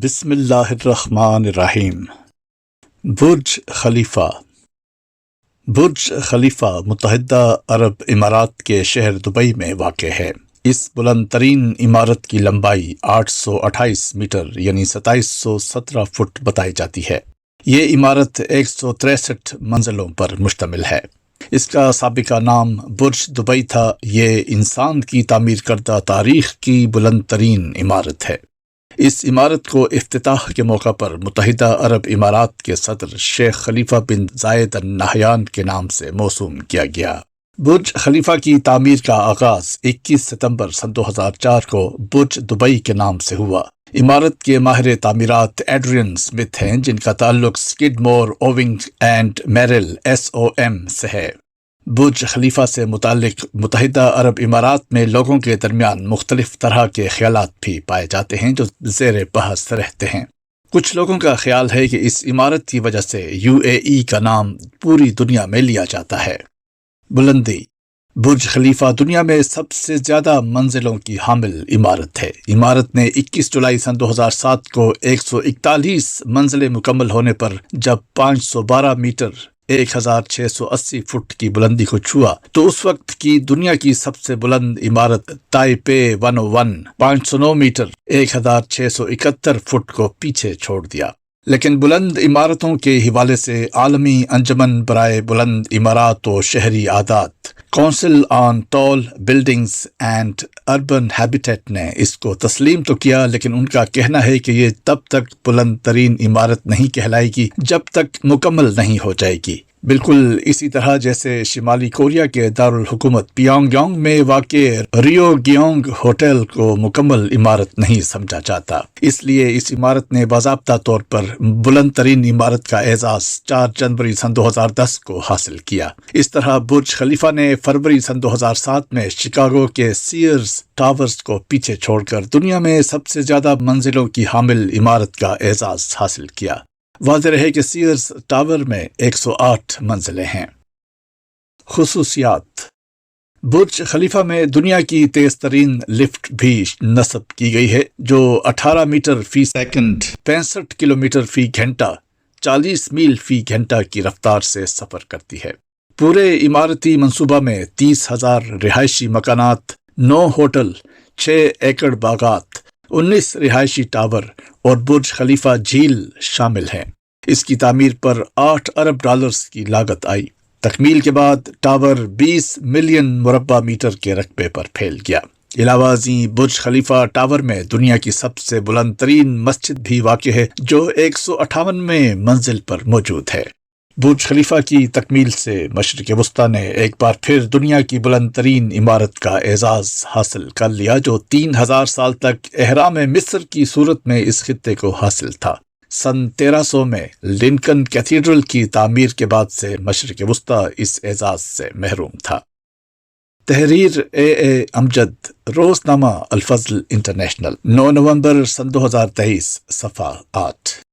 بسم اللہ الرحمن الرحیم۔ برج خلیفہ۔ برج خلیفہ متحدہ عرب امارات کے شہر دبئی میں واقع ہے۔ اس بلند ترین عمارت کی لمبائی 828 میٹر یعنی 2717 فٹ بتائی جاتی ہے۔ یہ عمارت 163 منزلوں پر مشتمل ہے۔ اس کا سابقہ نام برج دبئی تھا۔ یہ انسان کی تعمیر کردہ تاریخ کی بلند ترین عمارت ہے۔ اس عمارت کو افتتاح کے موقع پر متحدہ عرب امارات کے صدر شیخ خلیفہ بن زائد ال نہیان کے نام سے موسوم کیا گیا۔ برج خلیفہ کی تعمیر کا آغاز 21 ستمبر سن 2004 کو برج دبئی کے نام سے ہوا۔ عمارت کے ماہر تعمیرات ایڈریئن سمتھ ہیں، جن کا تعلق سکڈمور اوونگ اینڈ میرل SOM سے ہے۔ برج خلیفہ سے متعلق متحدہ عرب امارات میں لوگوں کے درمیان مختلف طرح کے خیالات بھی پائے جاتے ہیں جو زیر بحث رہتے ہیں۔ کچھ لوگوں کا خیال ہے کہ اس عمارت کی وجہ سے UAE کا نام پوری دنیا میں لیا جاتا ہے۔ بلندی۔ برج خلیفہ دنیا میں سب سے زیادہ منزلوں کی حامل عمارت ہے۔ عمارت نے 21 جولائی سن 2007 کو 141 منزلیں مکمل ہونے پر جب 512 میٹر 1680 فٹ کی بلندی کو چھوا تو اس وقت کی دنیا کی سب سے بلند عمارت تائپے 101 509 میٹر 1671 فٹ کو پیچھے چھوڑ دیا۔ لیکن بلند عمارتوں کے حوالے سے عالمی انجمن برائے بلند عمارات و شہری عادات council on talc buildings and urban habitat نے اس کو تسلیم تو کیا، لیکن ان کا کہنا ہے کہ یہ تب تک بلند ترین عمارت نہیں کہلائے گی جب تک مکمل نہیں ہو جائے گی۔ بالکل اسی طرح جیسے شمالی کوریا کے دارالحکومت پیونگ یانگ میں واقع ریو گیونگ ہوٹل کو مکمل عمارت نہیں سمجھا جاتا، اس لیے اس عمارت نے باضابطہ طور پر بلند ترین عمارت کا اعزاز 4 جنوری سن 2010 کو حاصل کیا۔ اس طرح برج خلیفہ نے فروری سن 2007 میں شکاگو کے سیئرز ٹاورز کو پیچھے چھوڑ کر دنیا میں سب سے زیادہ منزلوں کی حامل عمارت کا اعزاز حاصل کیا۔ واضح رہے کہ سیئرز ٹاور میں 108 منزلیں ہیں۔ خصوصیات۔ برج خلیفہ میں دنیا کی تیز ترین لفٹ بھی نصب کی گئی ہے، جو 18 میٹر فی سیکنڈ 65 کلومیٹر فی گھنٹہ 40 میل فی گھنٹہ کی رفتار سے سفر کرتی ہے۔ پورے عمارتی منصوبہ میں 30,000 رہائشی مکانات، 9 ہوٹل، 6 ایکڑ باغات، 19 رہائشی ٹاور اور برج خلیفہ جھیل شامل ہیں۔ اس کی تعمیر پر 8 ارب ڈالرز کی لاگت آئی۔ تکمیل کے بعد ٹاور 20 ملین مربع میٹر کے رقبے پر پھیل گیا۔ علاوہ ازیں برج خلیفہ ٹاور میں دنیا کی سب سے بلند ترین مسجد بھی واقع ہے، جو 158ویں منزل پر موجود ہے۔ برج خلیفہ کی تکمیل سے مشرق وسطیٰ نے ایک بار پھر دنیا کی بلند ترین عمارت کا اعزاز حاصل کر لیا، جو 3000 سال تک اہرام مصر کی صورت میں اس خطے کو حاصل تھا۔ سن 1300 میں لنکن کیتھیڈرل کی تعمیر کے بعد سے مشرق وسطیٰ اس اعزاز سے محروم تھا۔ تحریر AA امجد، روزنامہ الفضل انٹرنیشنل، 9 نومبر سن 2023، صفحہ 8۔